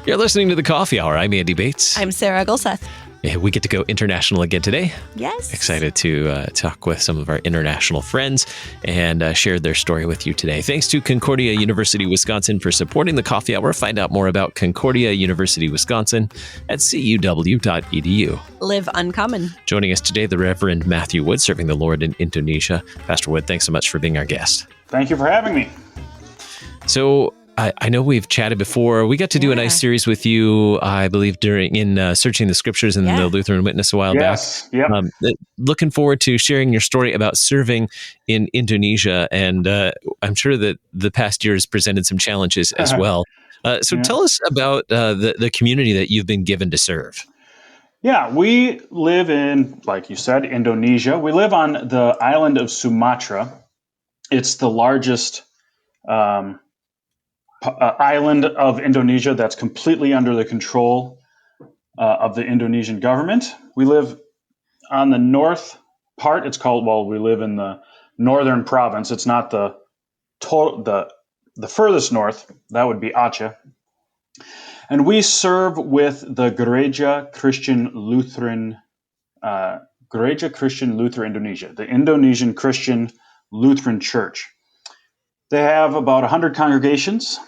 You're listening to The Coffee Hour. I'm Andy Bates. I'm Sarah Gulseth. Yeah, we get to go international again today. Yes. Excited to talk with some of our international friends and share their story with you today. Thanks to Concordia University, Wisconsin for supporting The Coffee Hour. Find out more about Concordia University, Wisconsin at cuw.edu. Live uncommon. Joining us today, the Reverend Matthew Wood, serving the Lord in Indonesia. Pastor Wood, thanks so much for being our guest. Thank you for having me. So, I know we've chatted before. We got to do a nice series with you, I believe, in Searching the Scriptures in the Lutheran Witness a while back. Yep. Looking forward to sharing your story about serving in Indonesia. And I'm sure that the past year has presented some challenges as well. So tell us about the community that you've been given to serve. Yeah, we live in, like you said, Indonesia. We live on the island of Sumatra. It's the largest island of Indonesia that's completely under the control of the Indonesian government. We live on the north part. We live in the northern province. It's not the furthest north. That would be Aceh. And we serve with the Gereja Christian Lutheran Indonesia, the Indonesian Christian Lutheran Church. They have about 100 congregations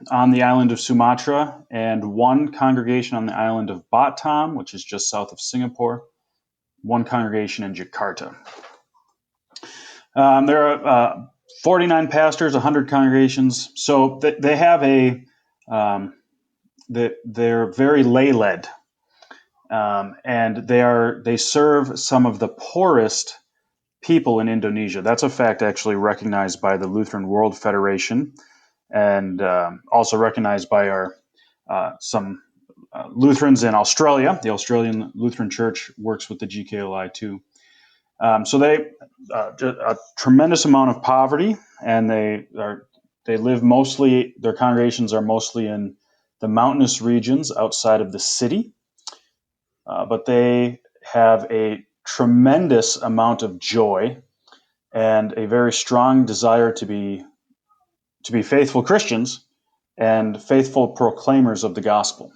on the island of Sumatra and one congregation on the island of Batam, which is just south of Singapore, one congregation in Jakarta. There are 49 pastors, 100 congregations. So they have they're very lay-led, and they serve some of the poorest people in Indonesia. That's a fact actually recognized by the Lutheran World Federation, and also recognized by some Lutherans in Australia. The Australian Lutheran Church works with the GKLI too. So they a tremendous amount of poverty, and they live mostly. Their congregations are mostly in the mountainous regions outside of the city, but they have a tremendous amount of joy and a very strong desire to be faithful Christians and faithful proclaimers of the gospel.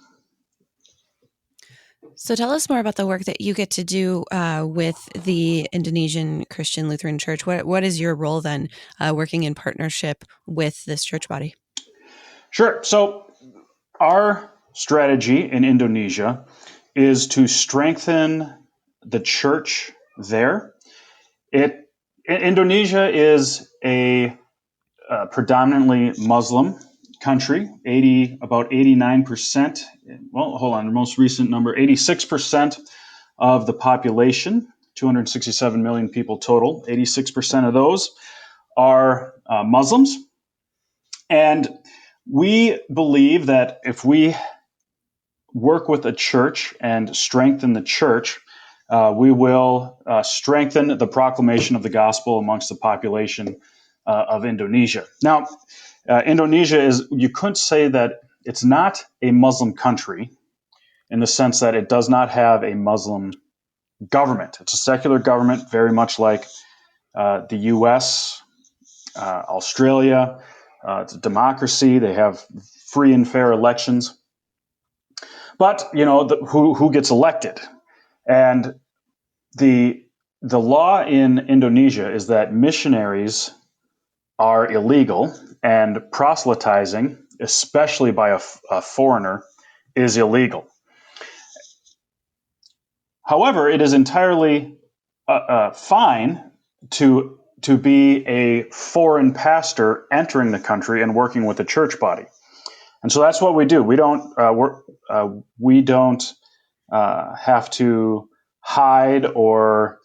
So tell us more about the work that you get to do with the Indonesian Christian Lutheran Church. What is your role then, working in partnership with this church body? Sure. So our strategy in Indonesia is to strengthen the church there. Indonesia is a predominantly Muslim country. About 89%. Well, hold on. The most recent number, 86% of the population, 267 million people total. 86% of those are Muslims, and we believe that if we work with a church and strengthen the church, we will strengthen the proclamation of the gospel amongst the population of Indonesia. Now, Indonesia you couldn't say that it's not a Muslim country in the sense that it does not have a Muslim government. It's a secular government, very much like the U.S., Australia. It's a democracy. They have free and fair elections. But, who gets elected? And the law in Indonesia is that missionaries are illegal, and proselytizing, especially by a foreigner, is illegal. However, it is entirely fine to be a foreign pastor entering the country and working with the church body, and so that's what we do. We don't have to hide or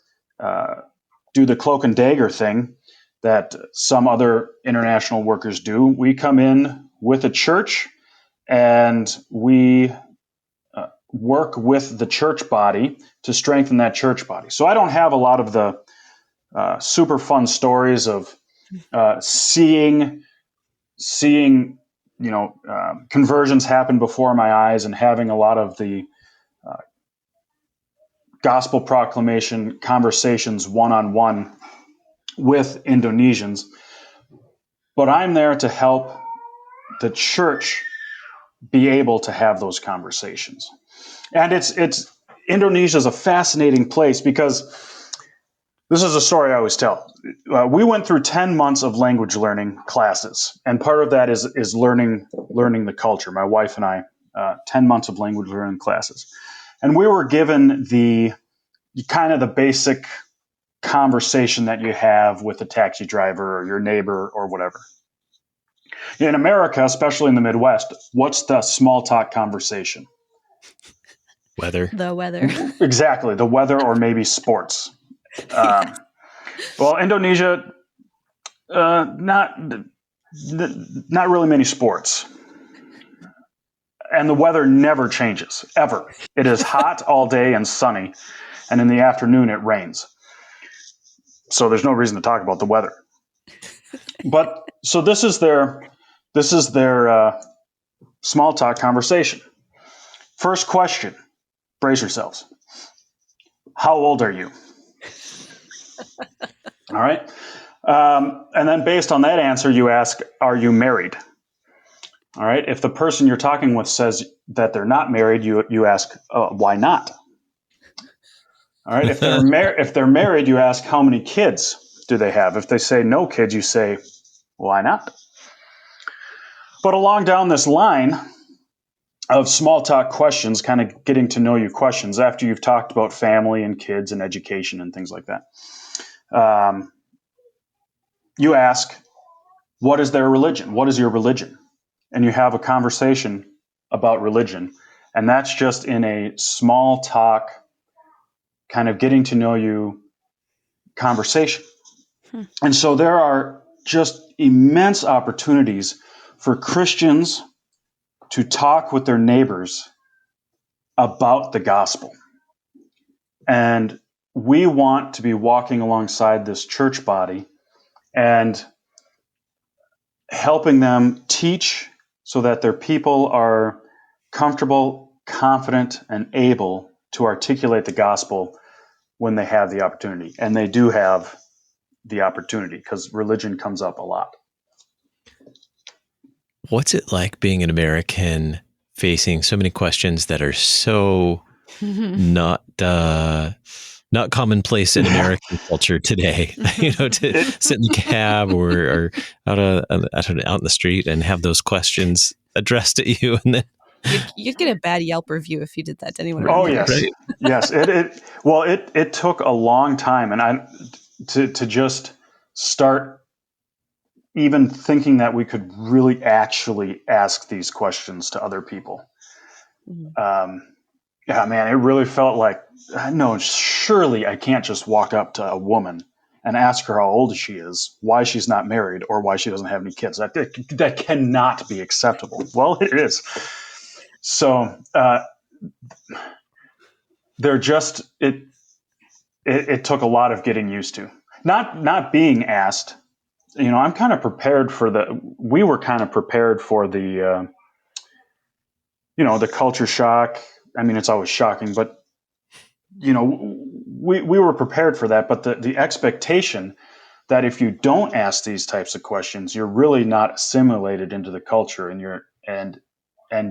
do the cloak and dagger thing that some other international workers do. We come in with a church and we work with the church body to strengthen that church body. So I don't have a lot of the super fun stories of seeing conversions happen before my eyes and having a lot of the gospel proclamation conversations one-on-one with Indonesians, but I'm there to help the church be able to have those conversations. And it's Indonesia is a fascinating place because this is a story I always tell. We went through 10 months of language learning classes, and part of that is learning the culture. My wife and I, 10 months of language learning classes. And we were given the kind of the basic conversation that you have with a taxi driver or your neighbor or whatever. In America, especially in the Midwest, what's the small talk conversation? Weather. The weather. Exactly, the weather or maybe sports. Well, Indonesia, not really many sports. And the weather never changes, ever. It is hot all day and sunny, and in the afternoon it rains. So there's no reason to talk about the weather. But so this is their small talk conversation. First question, brace yourselves. How old are you? All right. And then based on that answer, you ask, are you married? All right. If the person you're talking with says that they're not married, you ask, why not? All right. If they're married, you ask, how many kids do they have? If they say no kids, you say, why not? But along down this line of small talk questions, kind of getting to know you questions after you've talked about family and kids and education and things like that, you ask, what is their religion? What is your religion? And you have a conversation about religion. And that's just in a small talk, kind of getting to know you conversation. And so there are just immense opportunities for Christians to talk with their neighbors about the gospel. And we want to be walking alongside this church body and helping them teach so that their people are comfortable, confident, and able to articulate the gospel when they have the opportunity. And they do have the opportunity because religion comes up a lot. What's it like being an American facing so many questions that are so not commonplace in American culture today? To sit in the cab or out in the street and have those questions addressed at you, and then You'd get a bad Yelp review if you did that to anyone. Oh yes, right? Yes. It took a long time, and to just start even thinking that we could really actually ask these questions to other people. Yeah, man, it really felt like, no, surely I can't just walk up to a woman and ask her how old she is, why she's not married, or why she doesn't have any kids. That cannot be acceptable. Well, it is. So it took a lot of getting used to. Not being asked. I'm kind of prepared we were kind of prepared for the culture shock. I mean, it's always shocking, but, we were prepared for that. But the expectation that if you don't ask these types of questions, you're really not assimilated into the culture, and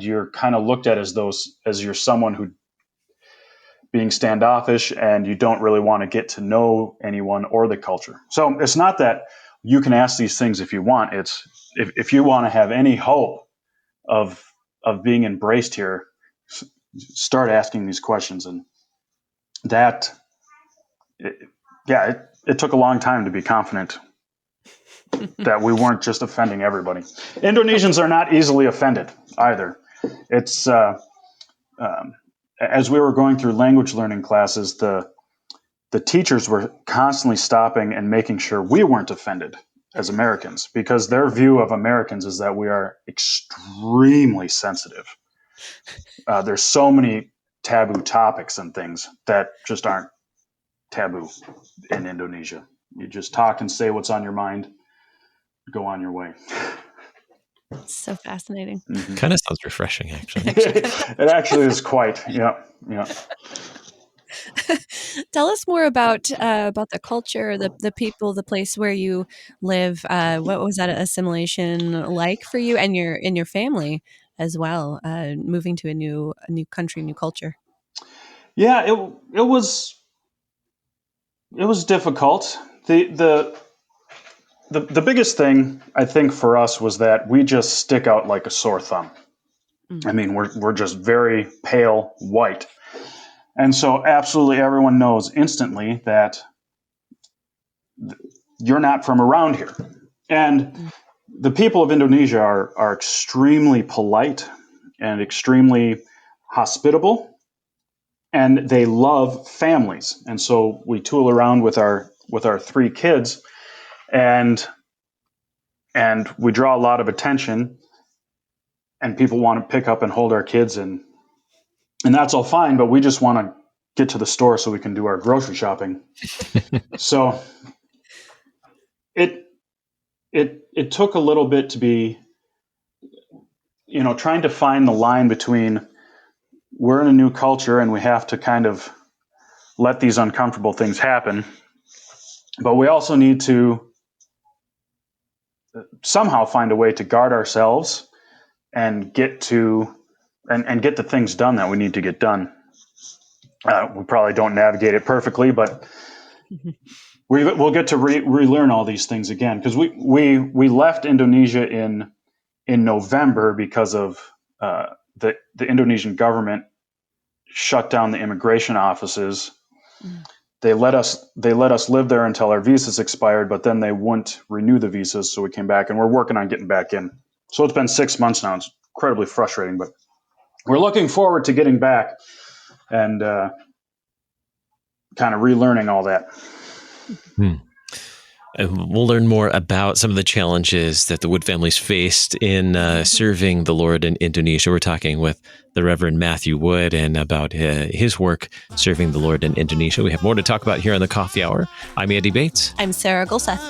you're kind of looked at as you're someone who being standoffish and you don't really want to get to know anyone or the culture. So it's not that you can ask these things if you want. It's if you want to have any hope of being embraced here, start asking these questions. And that, it took a long time to be confident that we weren't just offending everybody. Indonesians are not easily offended either. It's as we were going through language learning classes, the teachers were constantly stopping and making sure we weren't offended as Americans, because their view of Americans is that we are extremely sensitive. There's so many taboo topics and things that just aren't taboo in Indonesia. You just talk and say what's on your mind, go on your way. It's so fascinating. Mm-hmm. Kind of sounds refreshing, actually. It actually is quite. Yeah. Tell us more about the culture, the people, the place where you live. What was that assimilation like for you and your family as well? Moving to a new country, new culture. Yeah, it was difficult. The biggest thing I think for us was that we just stick out like a sore thumb. Mm. I mean, we're just very pale white. And so absolutely everyone knows instantly that you're not from around here. And Mm. the people of Indonesia are extremely polite and extremely hospitable, and they love families. And so we tool around with our 3 kids, and we draw a lot of attention, and people want to pick up and hold our kids, and that's all fine, but we just want to get to the store so we can do our grocery shopping. So it took a little bit to be, trying to find the line between we're in a new culture and we have to kind of let these uncomfortable things happen, but we also need to somehow find a way to guard ourselves and get the things done that we need to get done. We probably don't navigate it perfectly, but we'll get to relearn all these things again, because we left Indonesia in November because of the Indonesian government shut down the immigration offices. Mm. They let us live there until our visas expired, but then they wouldn't renew the visas, so we came back, and we're working on getting back in. So it's been 6 months now. It's incredibly frustrating, but we're looking forward to getting back and kind of relearning all that. Hmm. And we'll learn more about some of the challenges that the Wood families faced in serving the Lord in Indonesia. We're talking with the Reverend Matthew Wood and about his work serving the Lord in Indonesia. We have more to talk about here on the Coffee Hour. I'm Andy Bates. I'm Sarah Gulseth.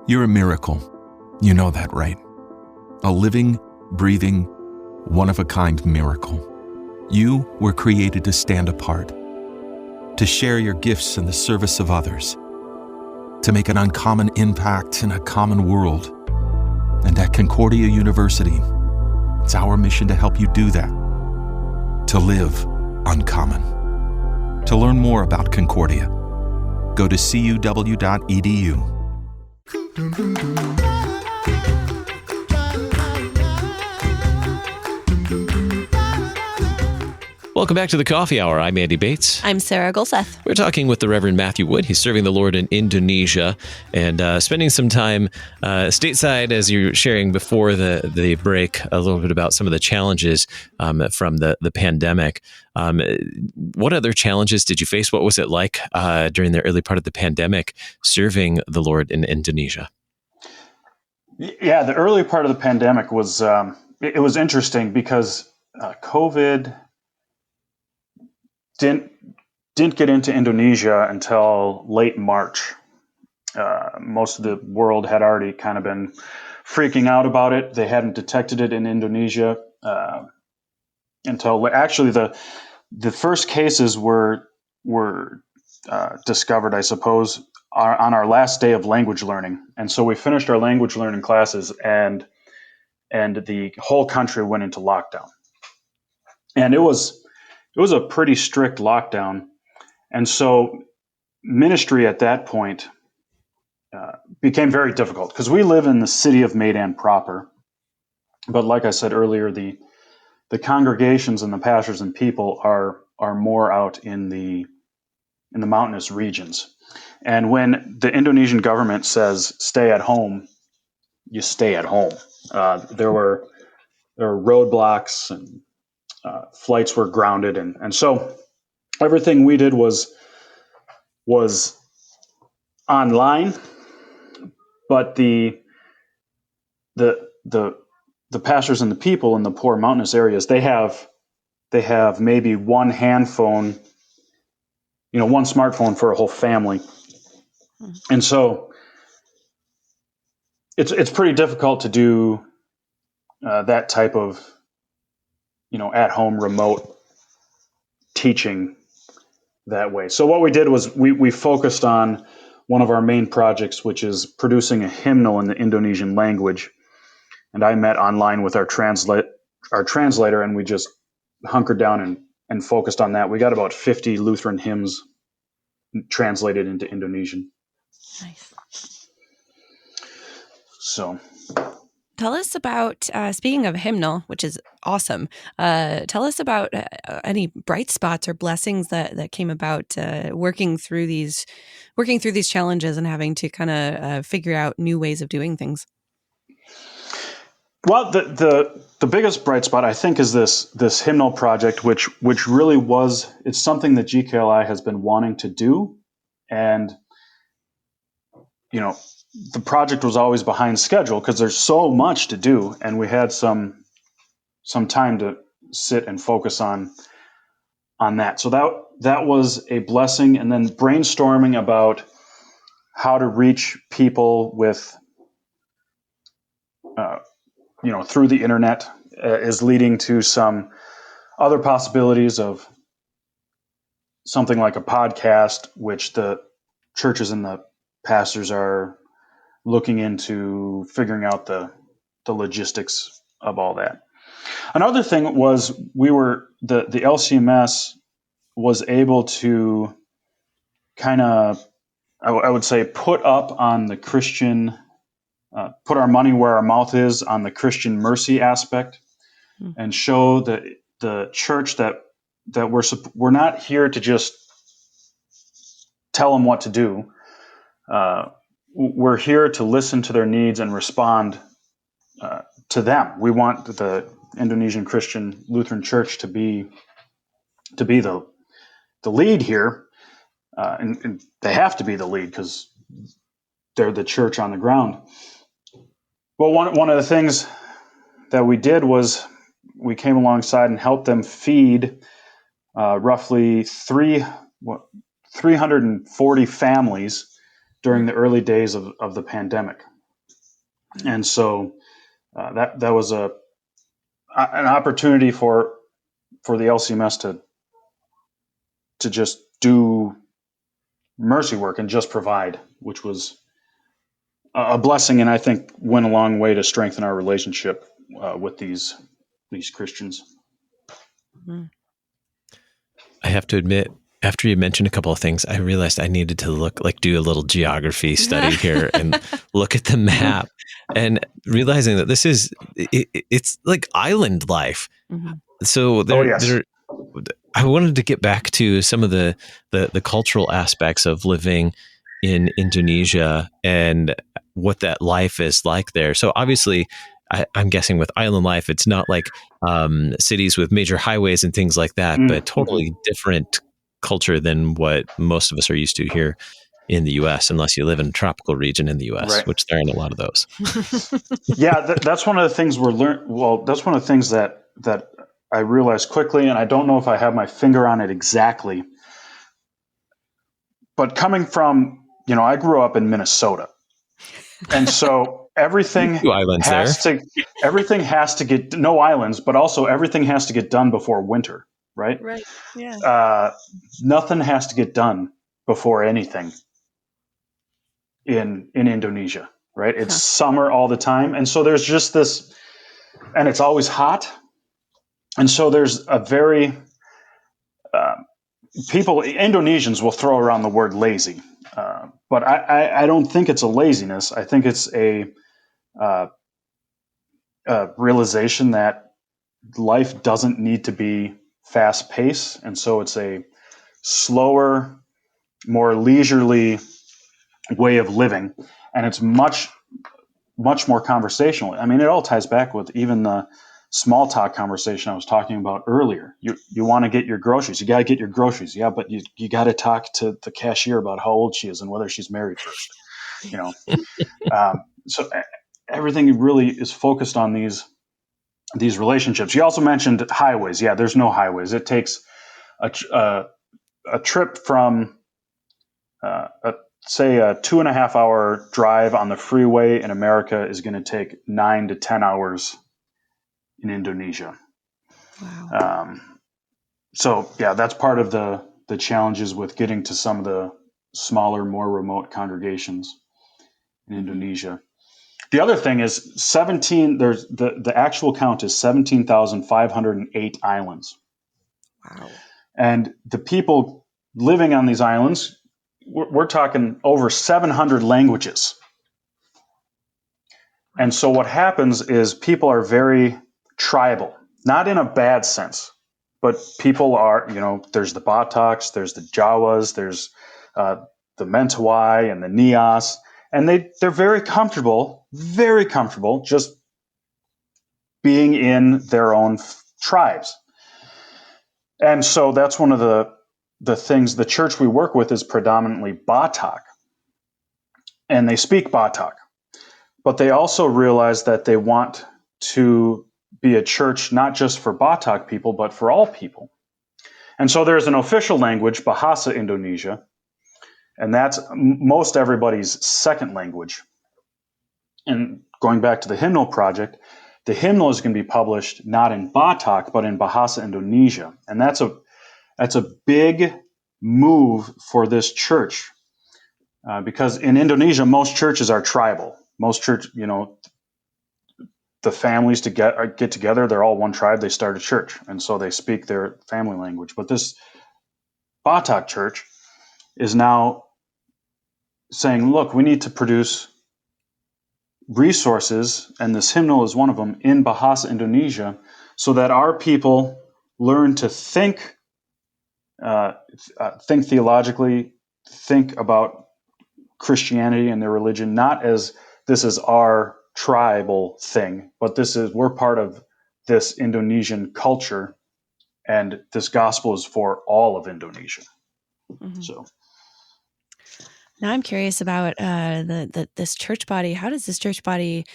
You're a miracle. You know that, right? A living, breathing, one-of-a-kind miracle. You were created to stand apart, to share your gifts in the service of others, to make an uncommon impact in a common world. And at Concordia University, it's our mission to help you do that, to live uncommon. To learn more about Concordia, go to cuw.edu. Welcome back to the Coffee Hour. I'm Andy Bates. I'm Sarah Gulseth. We're talking with the Reverend Matthew Wood. He's serving the Lord in Indonesia and spending some time stateside, as you're sharing before the break, a little bit about some of the challenges from the pandemic. What other challenges did you face? What was it like during the early part of the pandemic serving the Lord in Indonesia? Yeah, the early part of the pandemic was it was interesting because COVID didn't get into Indonesia until late March. Most of the world had already kind of been freaking out about it. They hadn't detected it in Indonesia until actually the first cases were discovered, I suppose, on our last day of language learning. And so we finished our language learning classes, and the whole country went into lockdown. And it was a pretty strict lockdown. And so ministry at that point became very difficult because we live in the city of Medan proper. But like I said earlier, the congregations and the pastors and people are more out in the mountainous regions. And when the Indonesian government says stay at home, you stay at home. There were roadblocks, and flights were grounded, and so everything we did was online. But the the pastors and the people in the poor mountainous areas, they have maybe one hand phone, one smartphone for a whole family. And so it's pretty difficult to do that type of, at home remote teaching that way. So what we did was we focused on one of our main projects, which is producing a hymnal in the Indonesian language. And I met online with our translator, and we just hunkered down and focused on that. We got about 50 Lutheran hymns translated into Indonesian. Nice. So, tell us about, speaking of hymnal, which is awesome, tell us about any bright spots or blessings that came about working through these challenges and having to kind of figure out new ways of doing things. Well, the biggest bright spot, I think, is this hymnal project, which really it's something that GKLI has been wanting to do. And, the project was always behind schedule because there's so much to do. And we had some time to sit and focus on that. So that was a blessing. And then brainstorming about how to reach people with, through the internet is leading to some other possibilities of something like a podcast, which the churches and the pastors are looking into figuring out the logistics of all that. Another thing was the LCMS was able to kind of, I would say, put up on the Christian, put our money where our mouth is on the Christian mercy aspect, and show the church that we're not here to just tell them what to do. We're here to listen to their needs and respond to them. We want the Indonesian Christian Lutheran Church to be the lead here, and they have to be the lead because they're the church on the ground. Well, one of the things that we did was we came alongside and helped them feed roughly 340 families during the early days of the pandemic. And so that was an opportunity for the LCMS to just do mercy work and just provide, which was a blessing, and I think went a long way to strengthen our relationship with these Christians. I have to admit, after you mentioned a couple of things, I realized I needed to do a little geography study here and look at the map, and realizing that it's like island life. Mm-hmm. So I wanted to get back to some of the cultural aspects of living in Indonesia and what that life is like there. So obviously, I'm guessing with island life, it's not like cities with major highways and things like that, but totally different culture than what most of us are used to here in the U.S., unless you live in a tropical region in the U.S., right, which there aren't a lot of those. Yeah, that's one of the things that's one of the things that I realized quickly, and I don't know if I have my finger on it exactly. But coming from, I grew up in Minnesota, and so everything has to get, no islands, but also everything has to get done before winter. Right. Right. Yeah. Nothing has to get done before anything in Indonesia. Right. It's summer all the time. And so there's just this, and it's always hot. And so there's a very, Indonesians will throw around the word lazy. But I don't think it's a laziness. I think it's a realization that life doesn't need to be fast pace, and so it's a slower, more leisurely way of living, and it's much more conversational. I mean, it all ties back with even the small talk conversation I was talking about earlier. You want to get your groceries, you got to get your groceries, yeah, but you got to talk to the cashier about how old she is and whether she's married first, So everything really is focused on these relationships. You also mentioned highways. Yeah, there's no highways. It takes a trip from, say, a 2.5 hour drive on the freeway in America is going to take 9 to 10 hours in Indonesia. Wow. So yeah, that's part of the challenges with getting to some of the smaller, more remote congregations in Indonesia. The other thing is 17. There's the actual count is 17,508 islands. Wow. And the people living on these islands, we're talking over 700 languages. And so what happens is people are very tribal, not in a bad sense, but people are, there's the Bataks, there's the Jawas, there's the Mentawai and the Nias, and they're very comfortable just being in their own tribes. And so that's one of the things. The church we work with is predominantly Batak, and they speak Batak, but they also realize that they want to be a church not just for Batak people, but for all people. And so there's an official language, Bahasa Indonesia, and that's most everybody's second language. And going back to the hymnal project, the hymnal is going to be published not in Batak, but in Bahasa Indonesia. And that's a big move for this church, because in Indonesia, most churches are tribal. Most church, the families get together, they're all one tribe, they start a church, and so they speak their family language. But this Batak church is now saying, look, we need to produce resources, and this hymnal is one of them, in Bahasa Indonesia, so that our people learn to think theologically, think about Christianity and their religion, not as this is our tribal thing, but we're part of this Indonesian culture, and this gospel is for all of Indonesia. Mm-hmm. So now I'm curious about this church body. How does this church body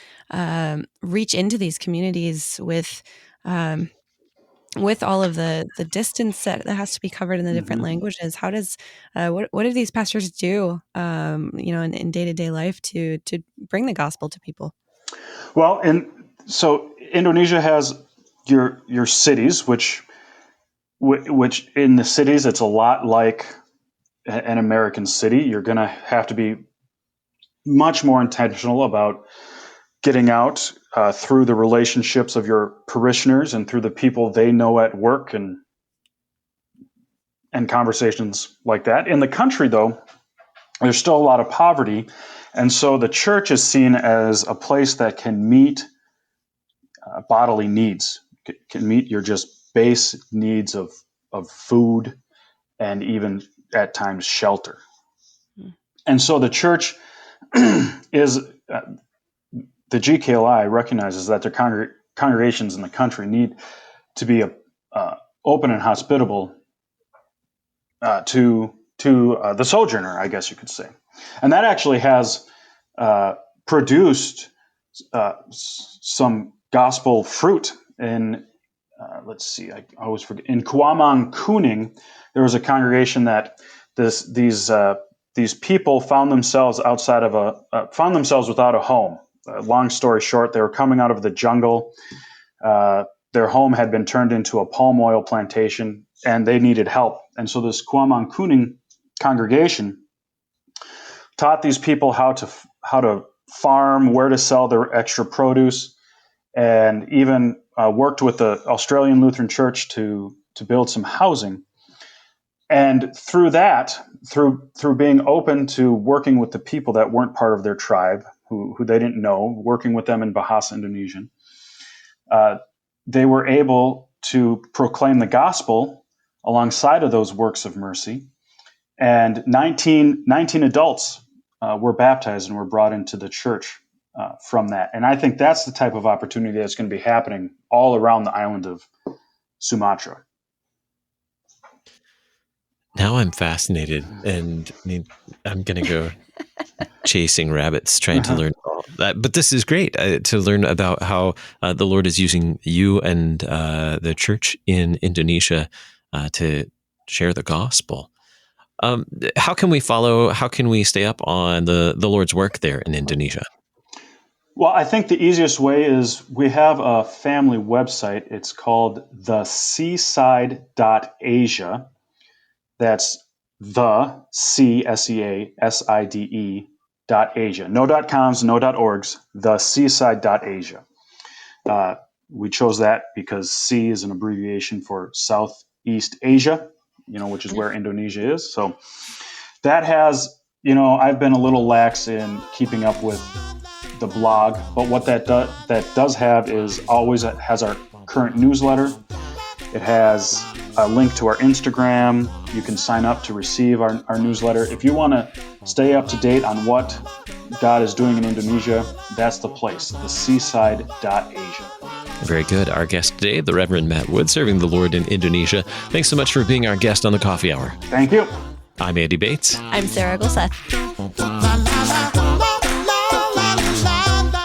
reach into these communities with all of the distance that has to be covered in the different languages? How does what do these pastors do in day-to-day life to bring the gospel to people? Well, so Indonesia has your cities, which in the cities it's a lot like an American city. You're going to have to be much more intentional about getting out through the relationships of your parishioners and through the people they know at work and conversations like that. In the country, though, there's still a lot of poverty, and so the church is seen as a place that can meet bodily needs, can meet your just base needs of food and even at times shelter. And so the church is the GKLI recognizes that their congregations in the country need to be open and hospitable to the sojourner, I guess you could say. And that actually has produced some gospel fruit in, let's see, I always forget. In Kuamang Kuning, there was a congregation that these people found themselves found themselves without a home. Long story short, they were coming out of the jungle. Their home had been turned into a palm oil plantation, and they needed help. And so this Kuamang Kuning congregation taught these people how to farm, where to sell their extra produce, and even worked with the Australian Lutheran Church to build some housing. And through that, through being open to working with the people that weren't part of their tribe, who they didn't know, working with them in Bahasa Indonesian, they were able to proclaim the gospel alongside of those works of mercy. And 19 adults were baptized and were brought into the church from that. And I think that's the type of opportunity that's going to be happening all around the island of Sumatra. Now I'm fascinated, and I'm going to go chasing rabbits, trying to learn But this is great to learn about how the Lord is using you and the church in Indonesia to share the gospel. How can we stay up on the Lord's work there in Indonesia? Well, I think the easiest way is we have a family website. It's called theseaside.asia. That's the CSEASIDE.Asia. No .coms, no .orgs, theseaside.asia. We chose that because C is an abbreviation for Southeast Asia, which is where Indonesia is. So that has, I've been a little lax in keeping up with the blog, but what that does have is always has our current newsletter. It has a link to our Instagram. You can sign up to receive our newsletter. If you want to stay up to date on what God is doing in Indonesia, that's the place, theseaside.asia. Very good. Our guest today, the Reverend Matt Wood, serving the Lord in Indonesia. Thanks so much for being our guest on the Coffee Hour. Thank you. I'm Andy Bates. I'm Sarah Golseth.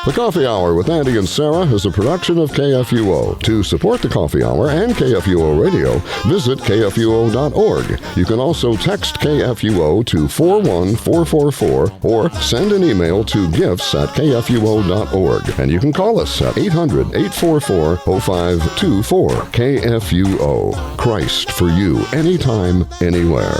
The Coffee Hour with Andy and Sarah is a production of KFUO. To support the Coffee Hour and KFUO Radio, visit KFUO.org. You can also text KFUO to 41444 or send an email to gifts@kfuo.org. And you can call us at 800-844-0524. KFUO. Christ for you, anytime, anywhere.